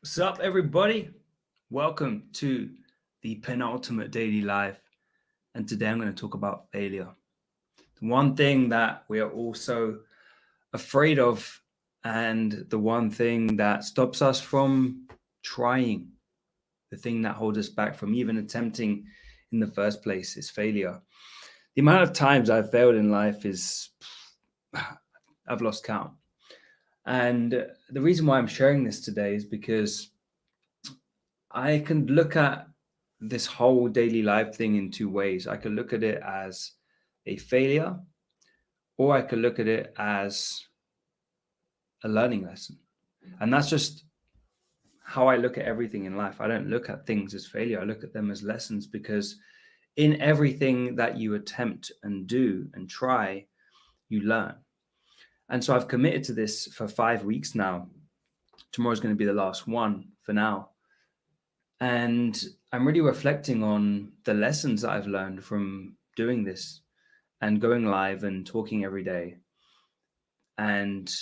What's up, everybody? Welcome to the penultimate daily life. And today I'm going to talk about failure. The one thing that we are all so afraid of, and the one thing that stops us from trying, the thing that holds us back from even attempting in the first place is failure. The amount of times I've failed in life is, I've lost count. And the reason why I'm sharing this today is because I can look at this whole daily life thing in two ways. I could look at it as a failure, or I could look at it as a learning lesson. And that's just how I look at everything in life. I don't look at things as failure, I look at them as lessons because in everything that you attempt and do and try, you learn. And so I've committed to this for 5 weeks now. Tomorrow's going to be the last one for now. And I'm really reflecting on the lessons that I've learned from doing this and going live and talking every day. And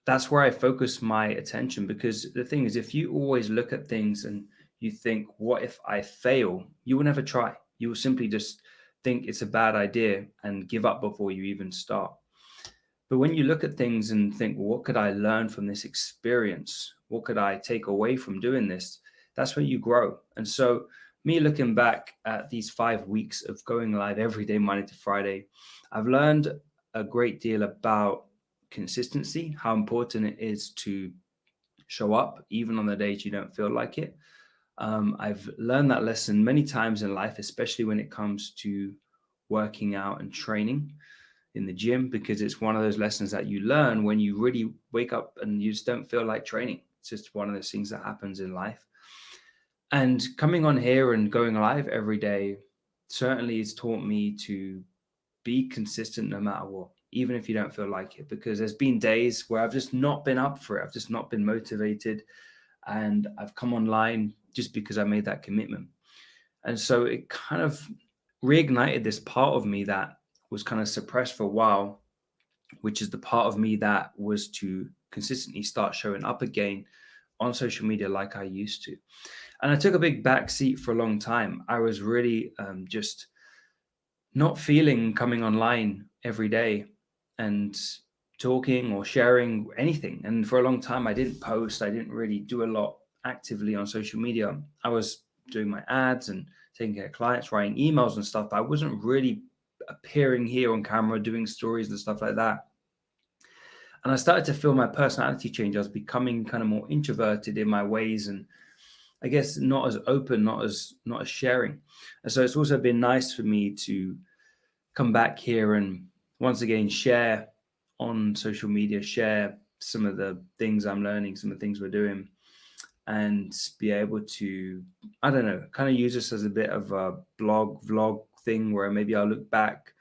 that's where I focus my attention because the thing is, if you always look at things and you think, what if I fail? You will never try. You will simply just think it's a bad idea and give up before you even start. But when you look at things and think, well, what could I learn from this experience? What could I take away from doing this? That's where you grow. And so, me looking back at these 5 weeks of going live every day, Monday to Friday, I've learned a great deal about consistency, how important it is to show up even on the days you don't feel like it. I've learned that lesson many times in life, especially when it comes to working out and training in the gym, because it's one of those lessons that you learn when you really wake up and you just don't feel like training. It's just one of those things that happens in life. And coming on here and going live every day certainly has taught me to be consistent no matter what, even if you don't feel like it, because there's been days where I've just not been up for it. I've just not been motivated. And I've come online just because I made that commitment. And so it kind of reignited this part of me that was kind of suppressed for a while, which is the part of me that was to consistently start showing up again on social media like I used to. And I took a big back seat for a long time. I was really just not feeling coming online every day and talking or sharing anything. And for a long time, I didn't post. I didn't really do a lot actively on social media. I was doing my ads and taking care of clients, writing emails and stuff, but I wasn't really appearing here on camera, doing stories and stuff like that. And I started to feel my personality change. I was becoming kind of more introverted in my ways and I guess not as open, not as sharing. And so it's also been nice for me to come back here and once again share on social media, share some of the things I'm learning, some of the things we're doing, and be able to, I don't know, kind of use this as a bit of a blog, vlog thing where maybe I'll look back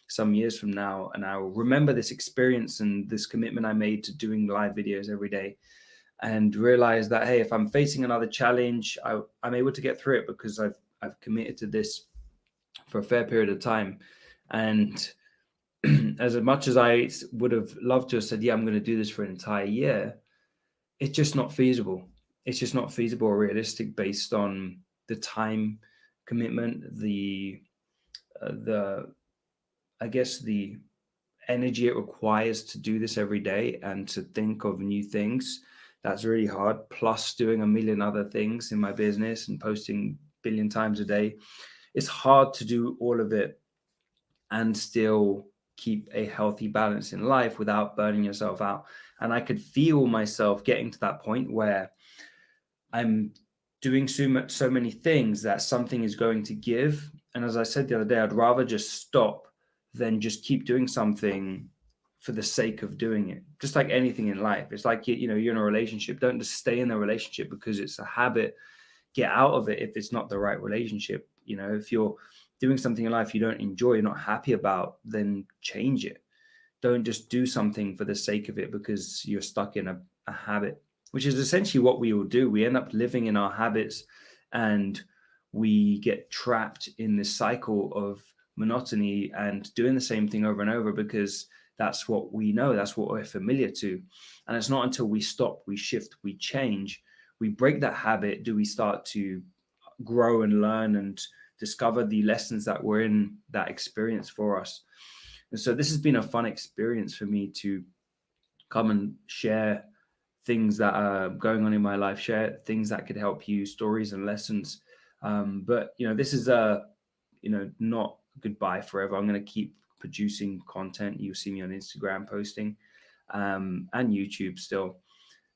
some years from now and I'll remember this experience and this commitment I made to doing live videos every day and realize that, hey, if I'm facing another challenge, I'm able to get through it because I've committed to this for a fair period of time. And as much as I would have loved to have said, yeah, I'm going to do this for an entire year, it's just not feasible. It's just not feasible or realistic based on the time commitment, the I guess the energy it requires to do this every day and to think of new things. That's really hard. Plus doing a million other things in my business and posting a billion times a day. It's hard to do all of it and still keep a healthy balance in life without burning yourself out. And I could feel myself getting to that point where I'm doing so many things that something is going to give. And as I said the other day, I'd rather just stop than just keep doing something for the sake of doing it. Just like anything in life, it's like you're in a relationship. Don't just stay in the relationship because it's a habit. Get out of it if it's not the right relationship. If you're doing something in life you don't enjoy, you're not happy about, then change it. Don't just do something for the sake of it because you're stuck in a habit, which is essentially what we all do. We end up living in our habits and we get trapped in this cycle of monotony and doing the same thing over and over because that's what we know, that's what we're familiar to. And it's not until we stop, we shift, we change, we break that habit, do we start to grow and learn and discover the lessons that were in that experience for us. And so this has been a fun experience for me to come and share things that are going on in my life, share things that could help you, stories and lessons. But this is not goodbye forever. I'm going to keep producing content. You'll see me on Instagram posting and YouTube still.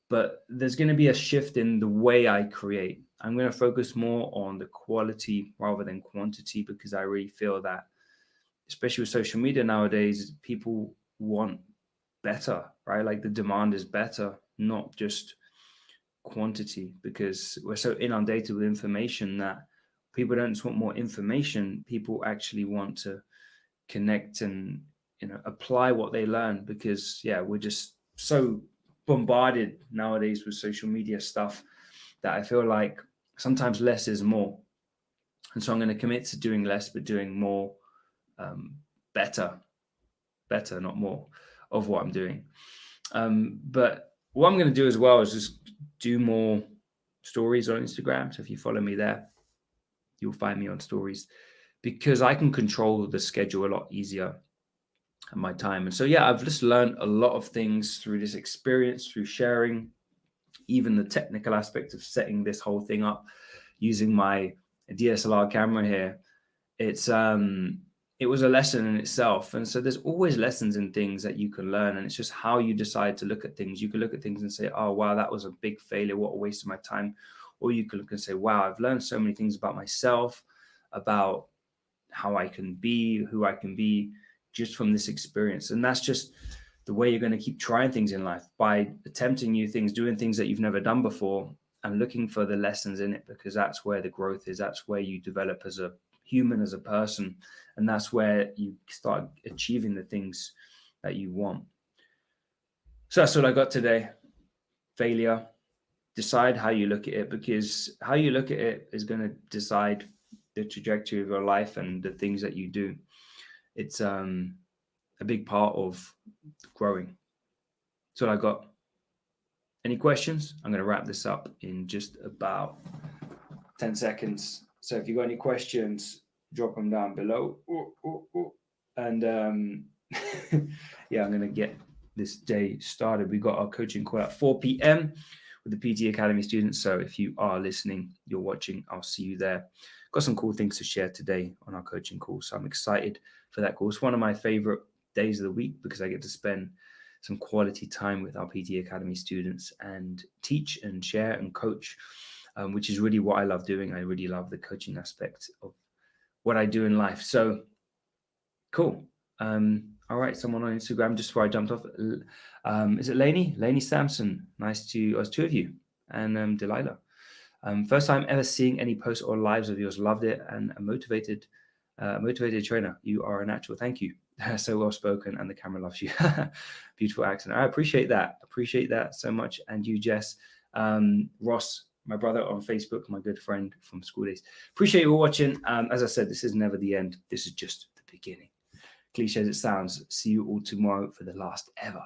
But there's going to be a shift in the way I create. I'm going to focus more on the quality rather than quantity, because I really feel that, especially with social media nowadays, people want better, right? Like the demand is better, not just quantity, because we're so inundated with information that people don't just want more information. People actually want to connect and apply what they learn, because we're just so bombarded nowadays with social media stuff that I feel like sometimes less is more. And so I'm going to commit to doing less but doing more, better, not more, of what I'm doing. But what I'm going to do as well is just do more stories on Instagram. So if you follow me there, you'll find me on stories, because I can control the schedule a lot easier and my time. And so, I've just learned a lot of things through this experience, through sharing, even the technical aspect of setting this whole thing up using my DSLR camera here. It was a lesson in itself. And so there's always lessons in things that you can learn. And it's just how you decide to look at things. You can look at things and say, oh, wow, that was a big failure. What a waste of my time. Or you can look and say, wow, I've learned so many things about myself, about how I can be, who I can be, just from this experience. And that's just the way you're going to keep trying things in life, by attempting new things, doing things that you've never done before, and looking for the lessons in it, because that's where the growth is. That's where you develop as a human, as a person. And that's where you start achieving the things that you want. So that's all I got today. Failure. Decide how you look at it, because how you look at it is going to decide the trajectory of your life and the things that you do. It's a big part of growing. That's all I got. Any questions? I'm going to wrap this up in just about 10 seconds. So if you've got any questions, drop them down below. And I'm going to get this day started. We got our coaching call at 4 p.m. with the PT Academy students. So if you are listening, you're watching, I'll see you there. Got some cool things to share today on our coaching call. So I'm excited for that call. It's one of my favorite days of the week, because I get to spend some quality time with our PT Academy students and teach and share and coach, which is really what I love doing. I really love the coaching aspect of what I do in life. So cool. All right, someone on Instagram, just before I jumped off, is it Lainey? Lainey Sampson. Nice to, us two of you. And Delilah. First time ever seeing any posts or lives of yours. Loved it. And a motivated trainer. You are a natural. Thank you. So well spoken, and the camera loves you. Beautiful accent. I appreciate that. Appreciate that so much. And you, Jess. Ross, my brother on Facebook, my good friend from school days. Appreciate you all watching. As I said, this is never the end. This is just the beginning. Cliche as it sounds, see you all tomorrow for the last ever